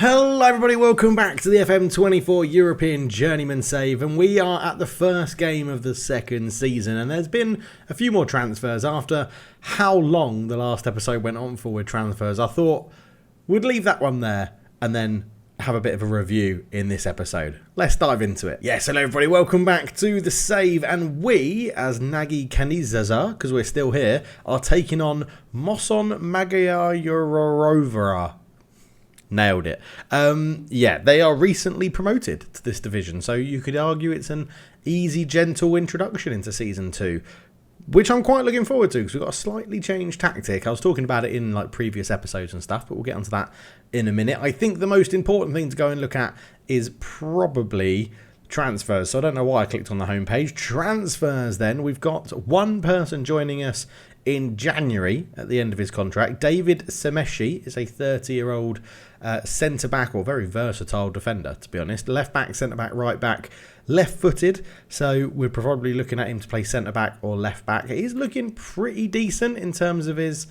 Hello everybody, welcome back to the FM24 European Journeyman Save, and we are at the first game of the second season, and there's been a few more transfers after how long the last episode went on for with transfers. I thought we'd leave that one there and then have a bit of a review in this episode. Let's dive into it. Yes, hello everybody, welcome back to the save, and we, as Nagykanizsa, because we're still here, are taking on Nagykanizsa. Nailed it. Yeah, they are recently promoted to this division, so you could argue it's an easy, gentle introduction into Season 2, which I'm quite looking forward to, because we've got a slightly changed tactic. I was talking about it in previous episodes and stuff, but we'll get onto that in a minute. I think the most important thing to go and look at is probably transfers. So I don't know why I clicked on the homepage. Transfers then. We've got one person joining us in January at the end of his contract. David Semeshi is a 30-year-old centre-back, or very versatile defender, to be honest. Left-back, centre-back, right-back, left-footed. So we're probably looking at him to play centre-back or left-back. He's looking pretty decent in terms of his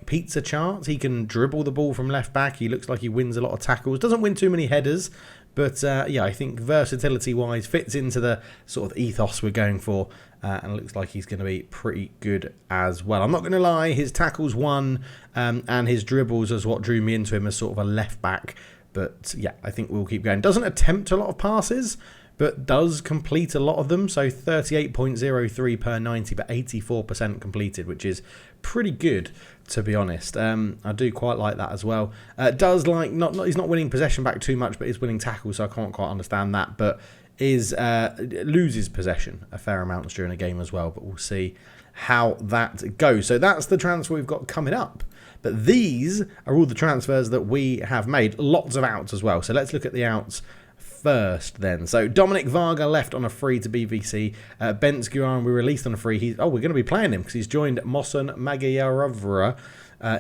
pizza charts. He can dribble the ball from left-back. He looks like he wins a lot of tackles. Doesn't win too many headers. But yeah, I think versatility-wise fits into the sort of ethos we're going for, and it looks like he's going to be pretty good as well. I'm not going to lie, his tackles won, and his dribbles is what drew me into him as sort of a left-back. But yeah, I think we'll keep going. Doesn't attempt a lot of passes, but does complete a lot of them. So 38.03 per 90, but 84% completed, which is pretty good, to be honest. I do quite like that as well. Does he's not winning possession back too much, but is winning tackles, so I can't quite understand that. But loses possession a fair amount during a game as well. But we'll see how that goes. So that's the transfer we've got coming up. But these are all the transfers that we have made. Lots of outs as well. So let's look at the outs first then. So Dominic Varga left on a free to BVC. Bence Guarin we released on a free. We're going to be playing him because he's joined Moson Magyarovra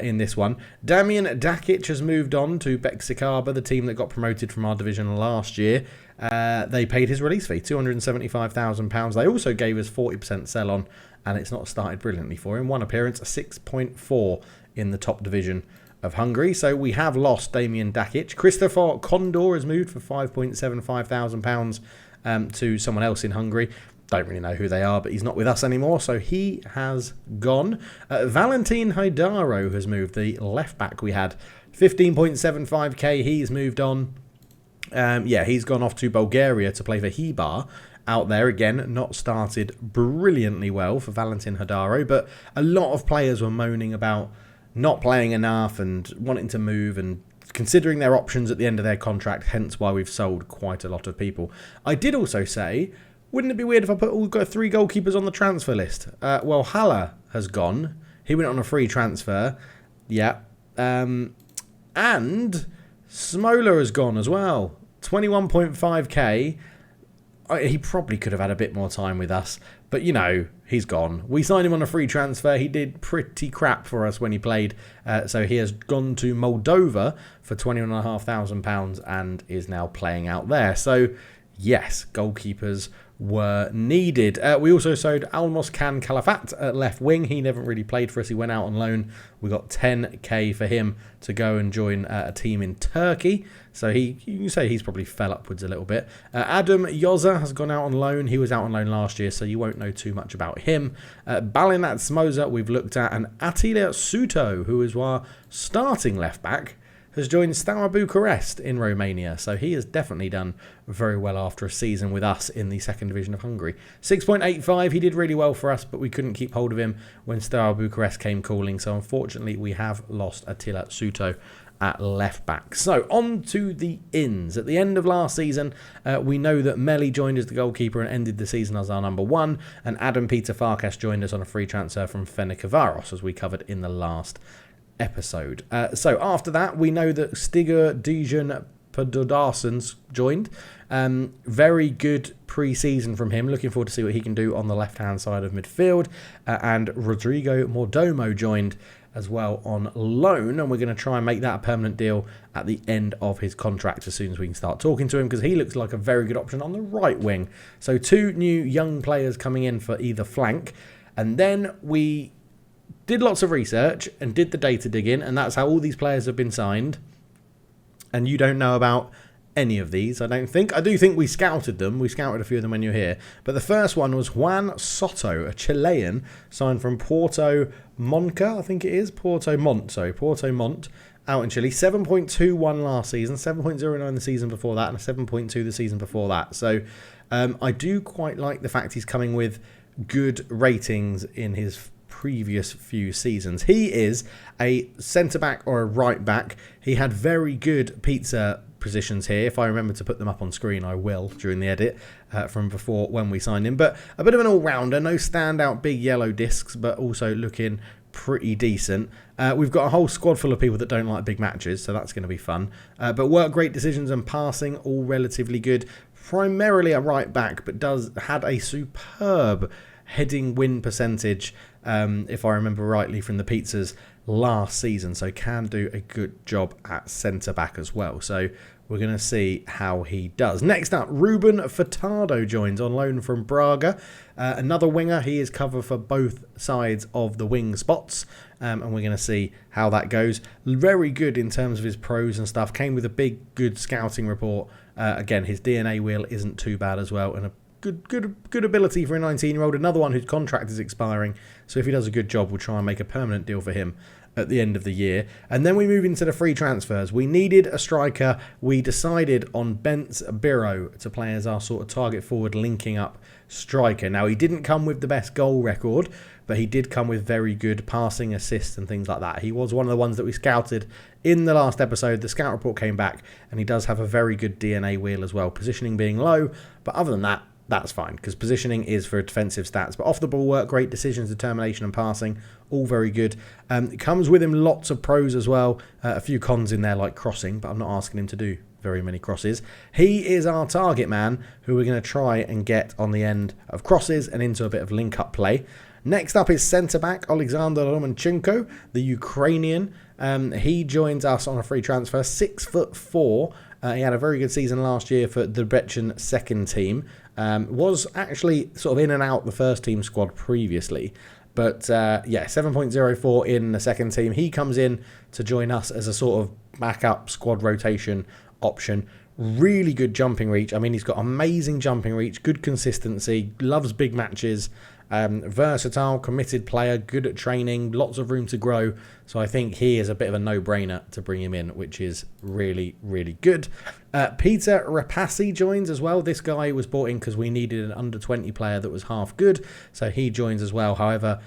in this one. Damian Dakic has moved on to Beksikaba, the team that got promoted from our division last year. They paid his release fee, £275,000. They also gave us 40% sell on, and it's not started brilliantly for him. One appearance, 6.4 in the top division of Hungary. So we have lost Damian Dakic. Christopher Condor has moved for £5,750 to someone else in Hungary. Don't really know who they are, but he's not with us anymore, so he has gone. Valentin Haidaro has moved, the left back we had. 15.75k, he's moved on. Yeah, he's gone off to Bulgaria to play for Hibar. Out there again, not started brilliantly well for Valentin Haidaro, but a lot of players were moaning about not playing enough and wanting to move and considering their options at the end of their contract, hence why we've sold quite a lot of people. I did also say, wouldn't it be weird if I put all 3 goalkeepers on the transfer list? Well, Haller has gone. He went on a free transfer. Yeah. And Smola has gone as well. 21.5k. He probably could have had a bit more time with us, but he's gone. We signed him on a free transfer. He did pretty crap for us when he played, so he has gone to Moldova for £21,500 and is now playing out there. So yes, goalkeepers were needed. We also sold Almos Can Calafat at left wing. He never really played for us. He went out on loan. We got 10k for him to go and join a team in Turkey. So you can say he's probably fell upwards a little bit. Adam Yoza has gone out on loan. He was out on loan last year, so you won't know too much about him. Balinat Smoza we've looked at, and Attila Suto, who is our starting left back, has joined Steaua Bucharest in Romania. So he has definitely done very well after a season with us in the second division of Hungary. 6.85, he did really well for us, but we couldn't keep hold of him when Steaua Bucharest came calling. So unfortunately, we have lost Attila Suto at left back. So on to the ins. At the end of last season, we know that Meli joined as the goalkeeper and ended the season as our number 1, and Adam Peter Farkas joined us on a free transfer from Fenerbahce, as we covered in the last episode. So after that, we know that Stiger Dijon Padodarsens joined. Very good pre-season from him. Looking forward to see what he can do on the left-hand side of midfield. And Rodrigo Mordomo joined as well on loan, and we're going to try and make that a permanent deal at the end of his contract as soon as we can start talking to him, because he looks like a very good option on the right wing. So 2 new young players coming in for either flank, and then we did lots of research and did the data digging, and that's how all these players have been signed. and you don't know about any of these, I don't think. I do think we scouted them. We scouted a few of them when you were here. But the first one was Juan Soto, a Chilean, signed from Porto Monca, I think it is. Porto Montt, out in Chile. 7.21 last season, 7.09 the season before that, and a 7.2 the season before that. So I do quite like the fact he's coming with good ratings in his previous few seasons. He is a centre-back or a right-back. He had very good pizza positions here. If I remember to put them up on screen, I will during the edit from before when we signed him. But a bit of an all-rounder, no standout big yellow discs, but also looking pretty decent. We've got a whole squad full of people that don't like big matches, so that's going to be fun. But work great decisions and passing, all relatively good. Primarily a right-back, but had a superb heading win percentage, if I remember rightly, from the pizzas last season, so can do a good job at centre back as well. So we're going to see how he does. Next up, Ruben Furtado joins on loan from Braga. Another winger. He is covered for both sides of the wing spots, and we're going to see how that goes. Very good in terms of his pros and stuff. Came with a good scouting report. Again, his DNA wheel isn't too bad as well, and a good ability for a 19-year-old. Another one whose contract is expiring, so if he does a good job, we'll try and make a permanent deal for him at the end of the year. And then we move into the free transfers. We needed a striker. We decided on Bence Biro to play as our sort of target forward linking up striker. Now, he didn't come with the best goal record, but he did come with very good passing, assists and things like that. He was one of the ones that we scouted in the last episode. The scout report came back, and he does have a very good DNA wheel as well, positioning being low, but other than that, that's fine, because positioning is for defensive stats. But off the ball work, great decisions, determination and passing, all very good. It comes with him lots of pros as well. A few cons in there like crossing, but I'm not asking him to do very many crosses. He is our target man, who we're going to try and get on the end of crosses and into a bit of link-up play. Next up is centre-back Alexander Romanchenko, the Ukrainian. He joins us on a free transfer, 6'4". He had a very good season last year for the Debrecen second team. Was actually sort of in and out the first team squad previously. But 7.04 in the second team. He comes in to join us as a sort of backup squad rotation option. Really good jumping reach. I mean, he's got amazing jumping reach, good consistency, loves big matches. Versatile, committed player, good at training, lots of room to grow. So I think he is a bit of a no-brainer to bring him in, which is really, really good. Peter Rapassi joins as well. This guy was brought in because we needed an under-20 player that was half good. So he joins as well. However,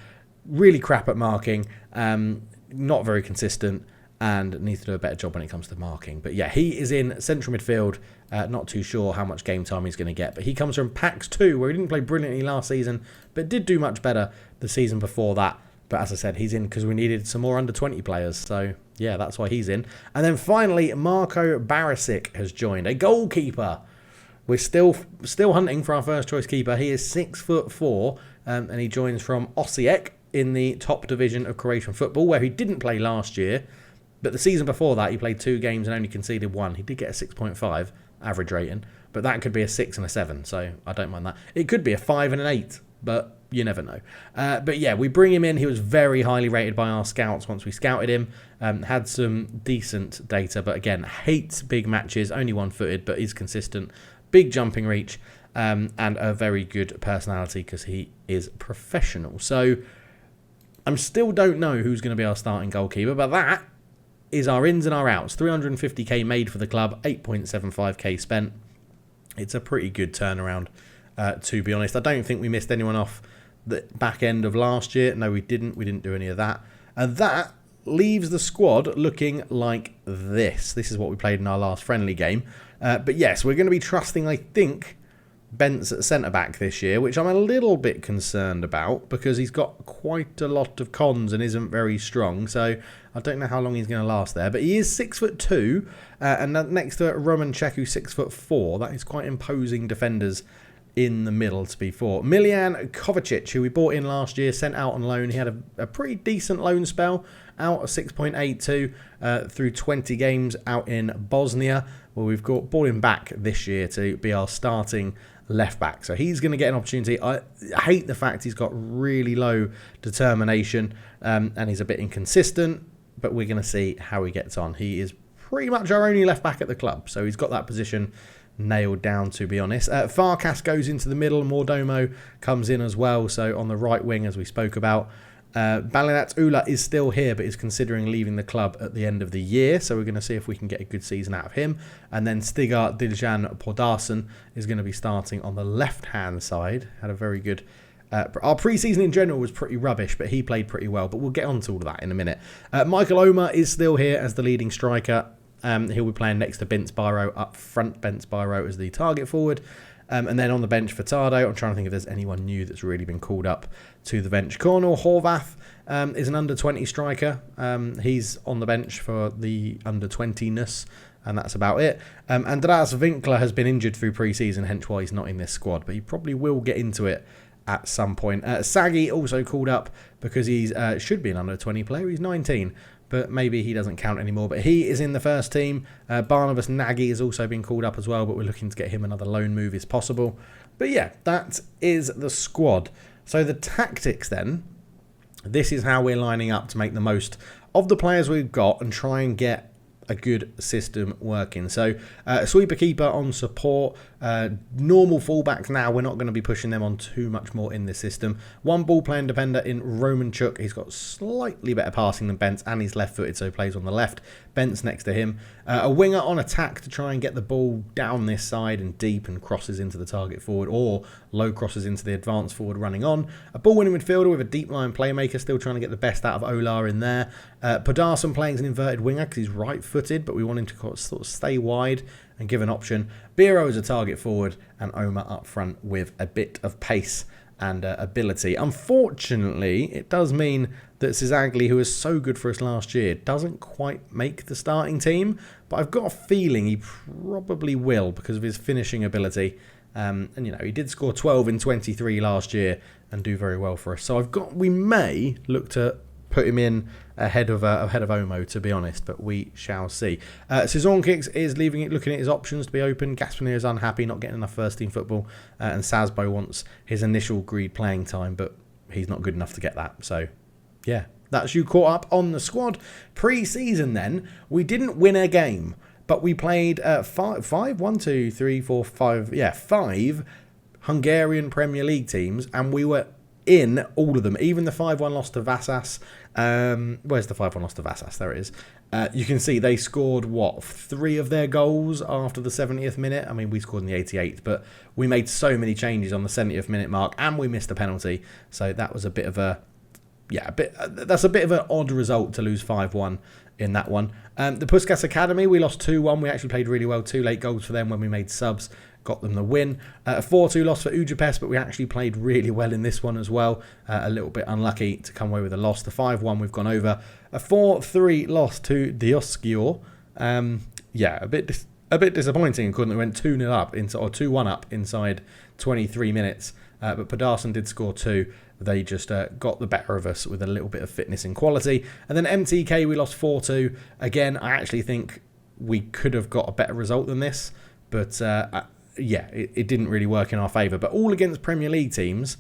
really crap at marking, not very consistent, and needs to do a better job when it comes to marking. But yeah, he is in central midfield. Not too sure how much game time he's going to get. But he comes from PAX 2, where he didn't play brilliantly last season, but did do much better the season before that. But as I said, he's in because we needed some more under-20 players. So yeah, that's why he's in. And then finally, Marko Barisic has joined, a goalkeeper. We're still hunting for our first choice keeper. He is 6'4", and he joins from Osijek in the top division of Croatian football, where he didn't play last year. But the season before that, he played 2 games and only conceded 1. He did get a 6.5 average rating, but that could be a 6 and a 7, so I don't mind that. It could be a 5 and an 8, but you never know. But yeah, we bring him in. He was very highly rated by our scouts once we scouted him. Had some decent data, but again, hates big matches, only one-footed, but is consistent. Big jumping reach, and a very good personality because he is professional. So I still don't know who's going to be our starting goalkeeper, but that is our ins and our outs. 350k made for the club, 8.75k spent. It's a pretty good turnaround, to be honest. I don't think we missed anyone off the back end of last year. No, we didn't. We didn't do any of that. And that leaves the squad looking like this. This is what we played in our last friendly game. But yes, we're going to be trusting, I think, Bence at centre-back this year, which I'm a little bit concerned about because he's got quite a lot of cons and isn't very strong. So I don't know how long he's going to last there. But he is 6'2", and next to Romanchenko, 6'4". That is quite imposing defenders in the middle to be for. Miljan Kovacic, who we bought in last year, sent out on loan. He had a pretty decent loan spell, out of 6.82 through 20 games out in Bosnia. Well, we've bought him back this year to be our starting left back. So he's going to get an opportunity. I hate the fact he's got really low determination and he's a bit inconsistent, but we're going to see how he gets on. He is pretty much our only left back at the club. So he's got that position nailed down, to be honest. Farkas goes into the middle. Mordomo comes in as well. So on the right wing, as we spoke about. Balinat Ula is still here, but is considering leaving the club at the end of the year. So we're going to see if we can get a good season out of him. And then Stigar Diljan Podarsen is going to be starting on the left-hand side. Had a very good... our pre-season in general was pretty rubbish, but he played pretty well. But we'll get on to all of that in a minute. Michael Omer is still here as the leading striker. He'll be playing next to Bence Biro up front. Bence Biro as the target forward. And then on the bench for Tardo, I'm trying to think if there's anyone new that's really been called up to the bench. Cornel Horvath is an under-20 striker. He's on the bench for the under-20-ness, and that's about it. Andreas Winkler has been injured through pre-season, hence why he's not in this squad, but he probably will get into it at some point. Sagi also called up because he should be an under-20 player. He's 19. But maybe he doesn't count anymore. But he is in the first team. Barnabas Nagy has also been called up as well, but we're looking to get him another loan move if possible. But yeah, that is the squad. So the tactics then, this is how we're lining up to make the most of the players we've got and try and get a good system working. So sweeper keeper on support, normal fullbacks now, we're not going to be pushing them on too much more in this system. One ball playing defender in Romanchuk. He's got slightly better passing than Bence and he's left footed, so he plays on the left. Bence next to him. A winger on attack to try and get the ball down this side and deep and crosses into the target forward, or low crosses into the advanced forward running on. A ball winning midfielder with a deep line playmaker, still trying to get the best out of Olar in there. Podarsen playing as an inverted winger because he's right footed, but we want him to sort of stay wide and give an option. Biro is a target forward, and Omar up front with a bit of pace and ability. Unfortunately, it does mean that Cizagli, who was so good for us last year, doesn't quite make the starting team, but I've got a feeling he probably will because of his finishing ability. And you know, he did score 12 in 23 last year and do very well for us. So we may look to put him in ahead of Omo, to be honest, but we shall see. Sezon is leaving it, looking at his options to be open. Gaspinier is unhappy, not getting enough first team football, and Sasbo wants his initial agreed playing time, but he's not good enough to get that. So yeah, that's you caught up on the squad. Pre-season then, we didn't win a game, but we played five Hungarian Premier League teams, and we were in all of them, even the 5-1 loss to Vasas. Where's the 5-1 loss to Vasas? There it is. You can see they scored, 3 of their goals after the 70th minute. I mean, we scored in the 88th, but we made so many changes on the 70th minute mark, and we missed a penalty. So that was a bit of that's a bit of an odd result to lose 5-1 in that one. The Puskas Academy, we lost 2-1. We actually played really well. 2 late goals for them when we made subs. Got them the win. A 4-2 loss for Ujapest, but we actually played really well in this one as well. A little bit unlucky to come away with a loss. The 5-1 we've gone over. A 4-3 loss to Dioskior. A bit disappointing. We went 2-0 up or 2-1 up inside 23 minutes. But Podarsen did score 2. They just got the better of us with a little bit of fitness and quality. And then MTK, we lost 4-2. Again, I actually think we could have got a better result than this. But it didn't really work in our favour. But all against Premier League teams.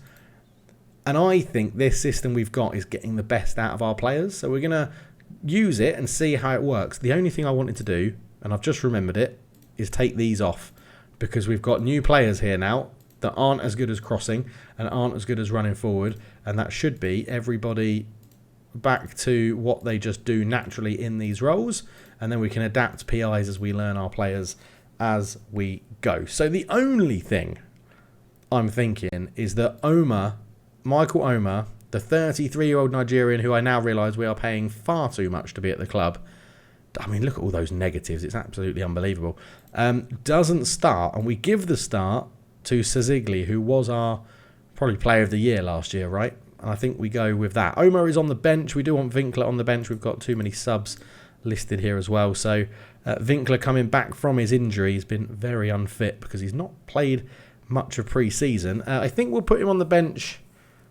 And I think this system we've got is getting the best out of our players. So we're going to use it and see how it works. The only thing I wanted to do, and I've just remembered it, is take these off. Because we've got new players here now that aren't as good as crossing and aren't as good as running forward. And that should be everybody back to what they just do naturally in these roles. And then we can adapt PIs as we learn our players as we go. So the only thing I'm thinking is that Michael Omer, the 33-year-old Nigerian who I now realise we are paying far too much to be at the club. I mean, look at all those negatives. It's absolutely unbelievable. Doesn't start, and we give the start to Sazigli, who was our probably player of the year last year, right? And I think we go with that. Omer is on the bench. We do want Winkler on the bench. We've got too many subs listed here as well. So Winkler coming back from his injury has been very unfit because he's not played much of pre-season. I think we'll put him on the bench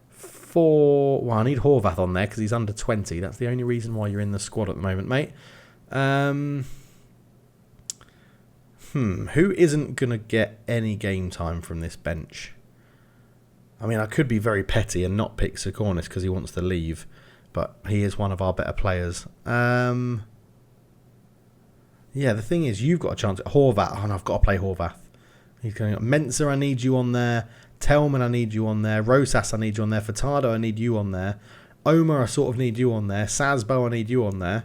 for... Well, I need Horvath on there because he's under 20. That's the only reason why you're in the squad at the moment, mate. Who isn't going to get any game time from this bench? I mean, I could be very petty and not pick Sikornis because he wants to leave, but he is one of our better players. Yeah, the thing is, you've got a chance at Horvath. Oh, no, I've got to play Horvath. He's going. Mensah, I need you on there. Tellman, I need you on there. Rosas, I need you on there. Furtado, I need you on there. Omar, I sort of need you on there. Sasbo, I need you on there.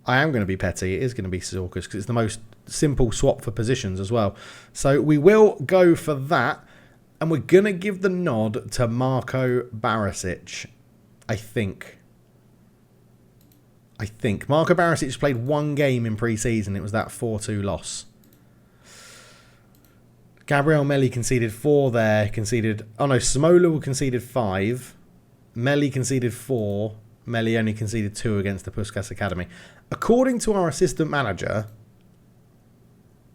I am going to be petty. It is going to be Sissoko because it's the most simple swap for positions as well. So we will go for that. And we're going to give the nod to Marko Barisic, I think. Marko Barisic played one game in pre-season. It was that 4-2 loss. Gabriel Melli conceded 4 there. Smola conceded 5. Melli conceded 4. Melli only conceded 2 against the Puskás Academy. According to our assistant manager,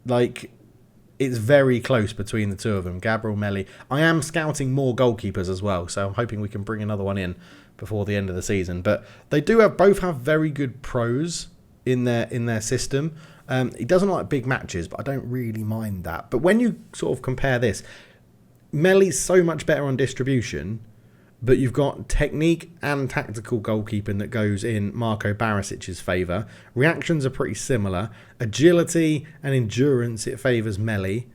it's very close between the two of them, Gabriel Melli. I am scouting more goalkeepers as well, so I'm hoping we can bring another one in before the end of the season. But they both have very good pros in their system. He doesn't like big matches, but I don't really mind that. But when you sort of compare this, Melli's so much better on distribution, but you've got technique and tactical goalkeeping that goes in Marko Barisic's favour. Reactions are pretty similar. Agility and endurance, it favours Melli.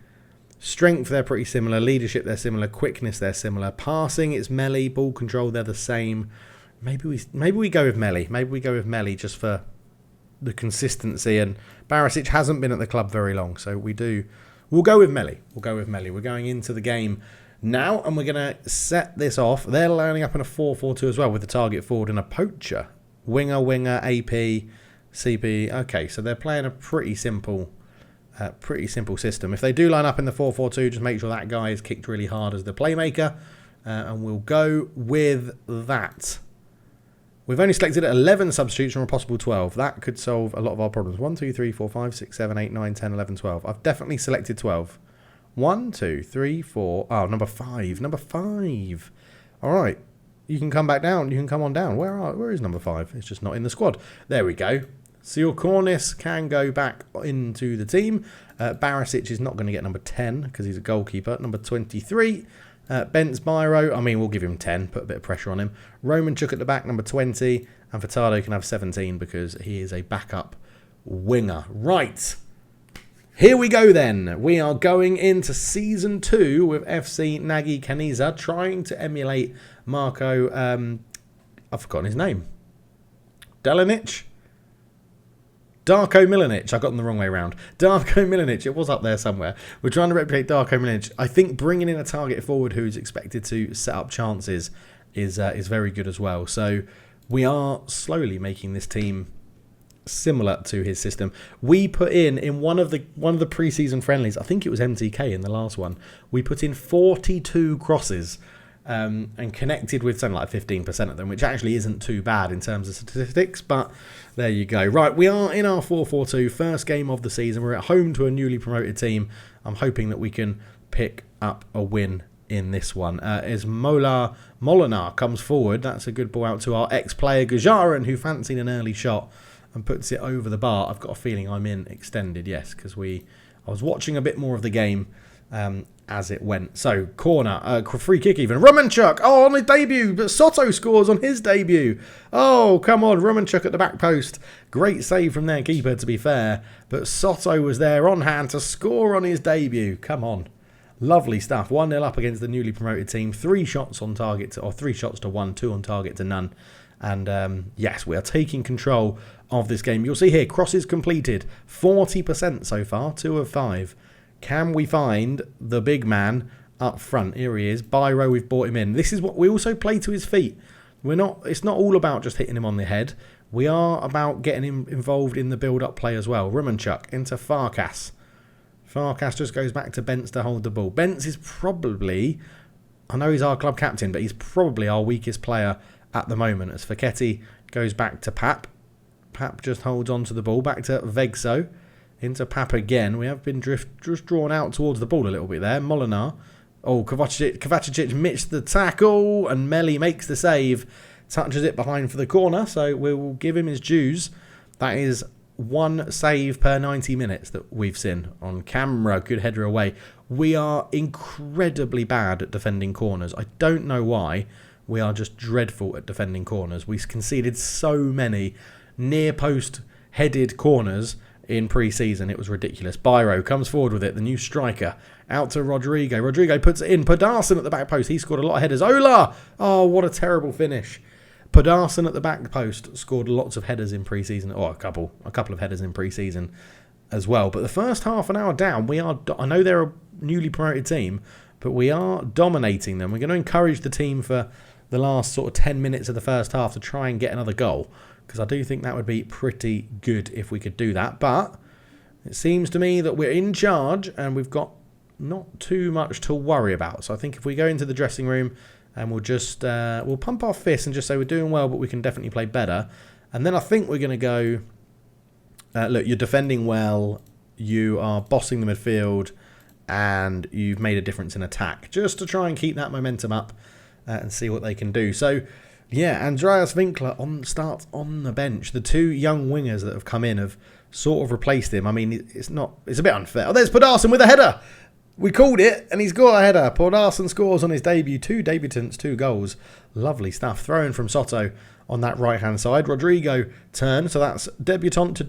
Strength, they're pretty similar. Leadership, they're similar. Quickness, they're similar. Passing, it's Melli. Ball control, they're the same. Maybe we go with Melli. Maybe we go with Melli just for the consistency. And Barisic hasn't been at the club very long, so we'll go with Melli. We're going into the game now, and we're going to set this off. They're lining up in a 4-4-2 as well, with the target forward and a poacher. Winger, AP, CP. Okay, so they're playing a pretty simple system. If they do line up in the 4-4-2, just make sure that guy is kicked really hard as the playmaker, and we'll go with that. We've only selected 11 substitutes from a possible 12. That could solve a lot of our problems. 1, 2, 3, 4, 5, 6, 7, 8, 9, 10, 11, 12. I've definitely selected 12. 1, 2, 3, 4. Oh, number 5. Number 5. All right. You can come back down. You can come on down. Where is number 5? It's just not in the squad. There we go. Seal Cornice can go back into the team. Barisic is not going to get number 10 because he's a goalkeeper. Number 23. Bence Biro. I mean, we'll give him 10. Put a bit of pressure on him. Roman Chuk at the back, number 20. And Furtado can have 17 because he is a backup winger. Right. Here we go then. We are going into Season 2 with FC Nagykanizsa, trying to emulate Marko... I've forgotten his name. Darko Milanic. I got them the wrong way around. Darko Milanic. It was up there somewhere. We're trying to replicate Darko Milanic. I think bringing in a target forward who's expected to set up chances is very good as well. So we are slowly making this team similar to his system. We put in one of the pre-season friendlies, I think it was MTK in the last one, we put in 42 crosses and connected with something like 15% of them, which actually isn't too bad in terms of statistics, but there you go. Right, we are in our 4-4-2, first game of the season. We're at home to a newly promoted team. I'm hoping that we can pick up a win in this one. As Molinar comes forward, that's a good ball out to our ex-player Gajarin, who fancied an early shot and puts it over the bar. I've got a feeling I'm in extended, yes, because I was watching a bit more of the game as it went. So, corner, free kick even. Romanchuk, on his debut, but Soto scores on his debut. Oh, come on, Romanchuk at the back post. Great save from their keeper, to be fair, but Soto was there on hand to score on his debut. Come on. Lovely stuff. 1-0 up against the newly promoted team. 3 shots on target, or 3 shots to 1, 2 on target to none. And yes, we are taking control of this game. You'll see here, crosses completed, 40% so far, 2 of 5. Can we find the big man up front? Here he is. Biro, we've brought him in. This is what we also play to his feet. It's not all about just hitting him on the head. We are about getting him involved in the build-up play as well. Romanchuk into Farkas. Farkas just goes back to Bence to hold the ball. Bence is probably, I know he's our club captain, but he's probably our weakest player at the moment, as Facchetti goes back to Pap. Pap just holds on to the ball. Back to Vegso. Into Pap again. We have been just drawn out towards the ball a little bit there. Molinar. Oh, Kovacic missed the tackle, and Melli makes the save. Touches it behind for the corner, so we will give him his dues. That is 1 save per 90 minutes that we've seen on camera. Good header away. We are incredibly bad at defending corners. I don't know why. We are just dreadful at defending corners. We've conceded so many near post headed corners in pre-season. It was ridiculous. Biro comes forward with it, the new striker. Out to Rodrigo. Rodrigo puts it in. Pedersen at the back post. He scored a lot of headers. Ola! Oh, what a terrible finish. Pedersen at the back post scored lots of headers in pre-season. Or a couple of headers in pre-season as well. But the first half an hour down, I know they're a newly promoted team, but we are dominating them. We're going to encourage the team for the last sort of 10 minutes of the first half to try and get another goal, because I do think that would be pretty good if we could do that. But it seems to me that we're in charge and we've got not too much to worry about. So I think if we go into the dressing room and we'll just we'll pump our fists and just say we're doing well, but we can definitely play better. And then I think we're going to go, look, you're defending well, you are bossing the midfield, and you've made a difference in attack, just to try and keep that momentum up and see what they can do. So, yeah, Andreas Winkler starts on the bench. The two young wingers that have come in have sort of replaced him. I mean, it's a bit unfair. Oh, there's Pedersen with a header. We called it, and he's got a header. Pedersen scores on his debut. 2 debutants, 2 goals. Lovely stuff. Throw-in from Soto on that right-hand side. Rodrigo turn, so that's debutant to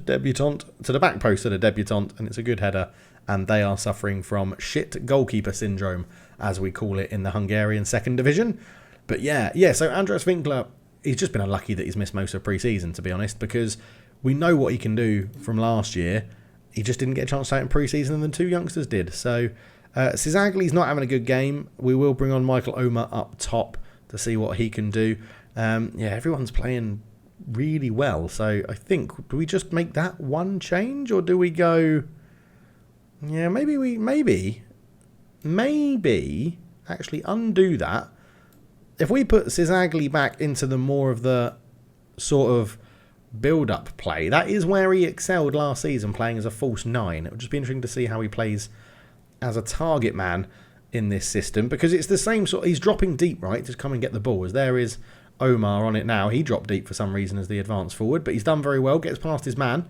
the back post of the debutant, and it's a good header. And they are suffering from shit goalkeeper syndrome, as we call it in the Hungarian second division. But yeah, so Andreas Winkler, he's just been unlucky that he's missed most of pre-season, to be honest, because we know what he can do from last year. He just didn't get a chance to out in pre-season, and the 2 youngsters did. So Cizagli's not having a good game. We will bring on Michael Omer up top to see what he can do. Everyone's playing really well. So I think, do we just make that one change, or do we go... Yeah, maybe actually undo that. If we put Cizagli back into the more of the sort of build-up play, that is where he excelled last season, playing as a false 9. It would just be interesting to see how he plays as a target man in this system, because it's the same sort. He's dropping deep, right, to come and get the ball. As there is Omar on it now. He dropped deep for some reason as the advance forward, but he's done very well. Gets past his man.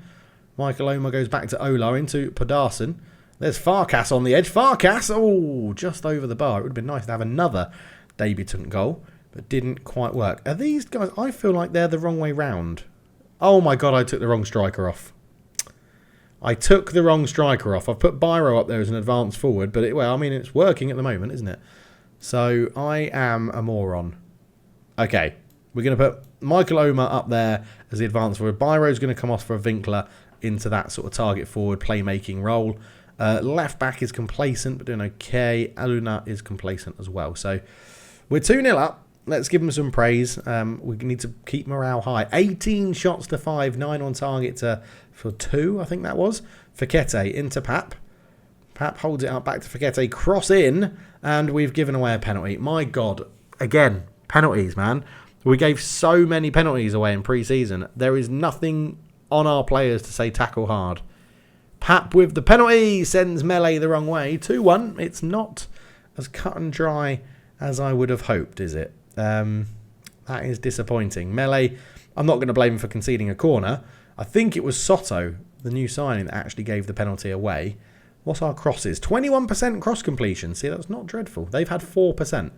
Michael Omar goes back to Ola into Pedersen. There's Farkas on the edge. Farkas, oh, just over the bar. It would have been nice to have another debutant goal, but didn't quite work. Are these guys, I feel like they're the wrong way round. Oh my God, I took the wrong striker off. I've put Biro up there as an advance forward, but it's working at the moment, isn't it? So I am a moron. Okay, we're going to put Michael Omer up there as the advance forward. Biro's going to come off for a Winkler into that sort of target forward playmaking role. Left back is complacent, but doing okay. Aluna is complacent as well. So we're 2-0 up. Let's give them some praise. We need to keep morale high. 18 shots to 5, 9 on target for 2, I think that was. Fekete into Pap. Pap holds it up back to Fekete. Cross in, and we've given away a penalty. My God. Again, penalties, man. We gave so many penalties away in pre-season. There is nothing on our players to say tackle hard. Pap with the penalty sends Melee the wrong way. 2-1. It's not as cut and dry as I would have hoped, is it? That is disappointing. Melee, I'm not going to blame him for conceding a corner. I think it was Soto, the new signing, that actually gave the penalty away. What's our crosses? 21% cross completion. See, that's not dreadful. They've had 4%.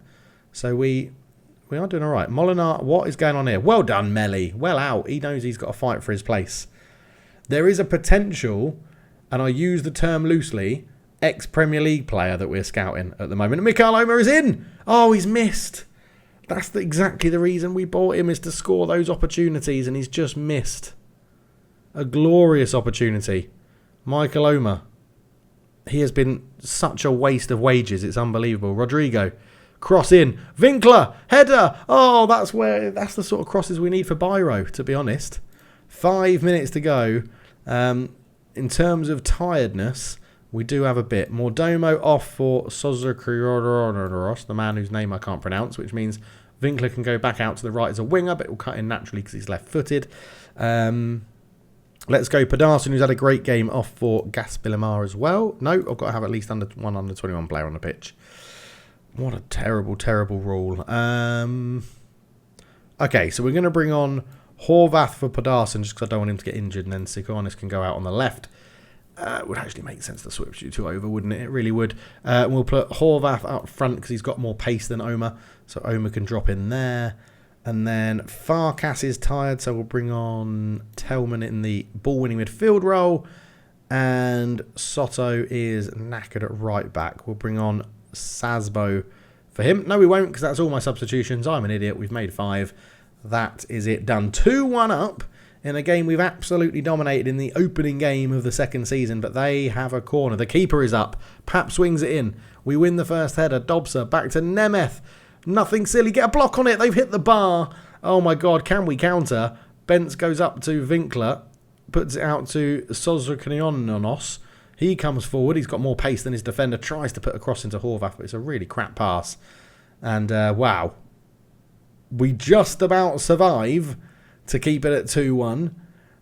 So we are doing all right. Molinar, what is going on here? Well done, Melee. Well out. He knows he's got to fight for his place. There is a potential... and I use the term loosely, ex-Premier League player that we're scouting at the moment. And Michael Omer is in. Oh, he's missed. That's exactly the reason we bought him, is to score those opportunities, and he's just missed. A glorious opportunity. Michael Omer. He has been such a waste of wages. It's unbelievable. Rodrigo. Cross in. Winkler. Header. Oh, that's the sort of crosses we need for Biro, to be honest. 5 minutes to go. In terms of tiredness, we do have a bit. Mordomo off for Sozokriororos, the man whose name I can't pronounce, which means Winkler can go back out to the right as a winger, but it will cut in naturally because he's left-footed. Let's go Pedersen, who's had a great game, off for Gaspilimar as well. No, I've got to have at least one under 21 player on the pitch. What a terrible, terrible rule. Okay, so we're going to bring on Horvath for Pedersen, just because I don't want him to get injured, and then Sikonis can go out on the left. It would actually make sense to switch you two over, wouldn't it? It really would. We'll put Horvath up front because he's got more pace than Omer, so Omer can drop in there. And then Farkas is tired, so we'll bring on Tellman in the ball-winning midfield role. And Soto is knackered at right back. We'll bring on Sasbo for him. No, we won't, because that's all my substitutions. I'm an idiot. We've made 5. That is it done. 2-1 up in a game we've absolutely dominated in the opening game of the second season, but they have a corner. The keeper is up. Pap swings it in. We win the first header. Dobser back to Nemeth. Nothing silly. Get a block on it. They've hit the bar. Oh my God, can we counter? Bentz goes up to Winkler. Puts it out to Sozruknionos. He comes forward. He's got more pace than his defender. Tries to put a cross into Horvath, but it's a really crap pass. And wow. We just about survive to keep it at 2-1.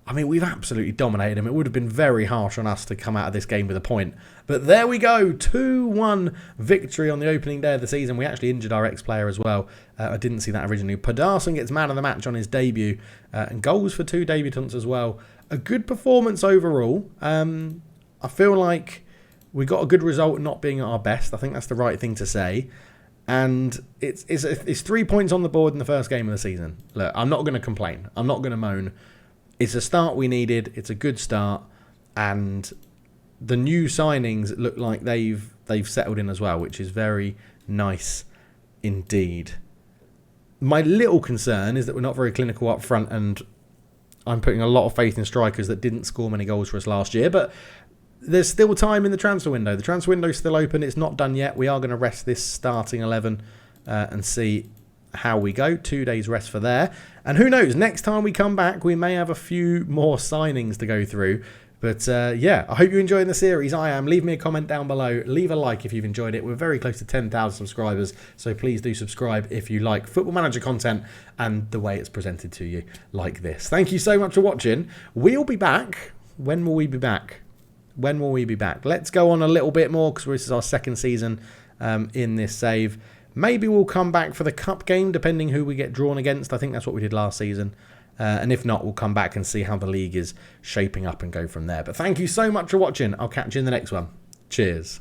I mean, we've absolutely dominated them. It would have been very harsh on us to come out of this game with a point. But there we go. 2-1 victory on the opening day of the season. We actually injured our ex-player as well. I didn't see that originally. Pedersen gets man of the match on his debut. And goals for 2 debutants as well. A good performance overall. I feel like we got a good result not being at our best. I think that's the right thing to say. And it's 3 points on the board in the first game of the season. Look, I'm not going to complain. I'm not going to moan. It's a start we needed. It's a good start. And the new signings look like they've settled in as well, which is very nice indeed. My little concern is that we're not very clinical up front, and I'm putting a lot of faith in strikers that didn't score many goals for us last year. But there's still time in the transfer window. The transfer window is still open. It's not done yet. We are going to rest this starting 11 and see how we go. 2 days rest for there. And who knows, next time we come back, we may have a few more signings to go through. But yeah, I hope you're enjoying the series. I am. Leave me a comment down below. Leave a like if you've enjoyed it. We're very close to 10,000 subscribers. So please do subscribe if you like Football Manager content and the way it's presented to you like this. Thank you so much for watching. We'll be back. When will we be back? When will we be back? Let's go on a little bit more, because this is our second season in this save. Maybe we'll come back for the cup game, depending who we get drawn against. I think that's what we did last season. And if not, we'll come back and see how the league is shaping up and go from there. But thank you so much for watching. I'll catch you in the next one. Cheers.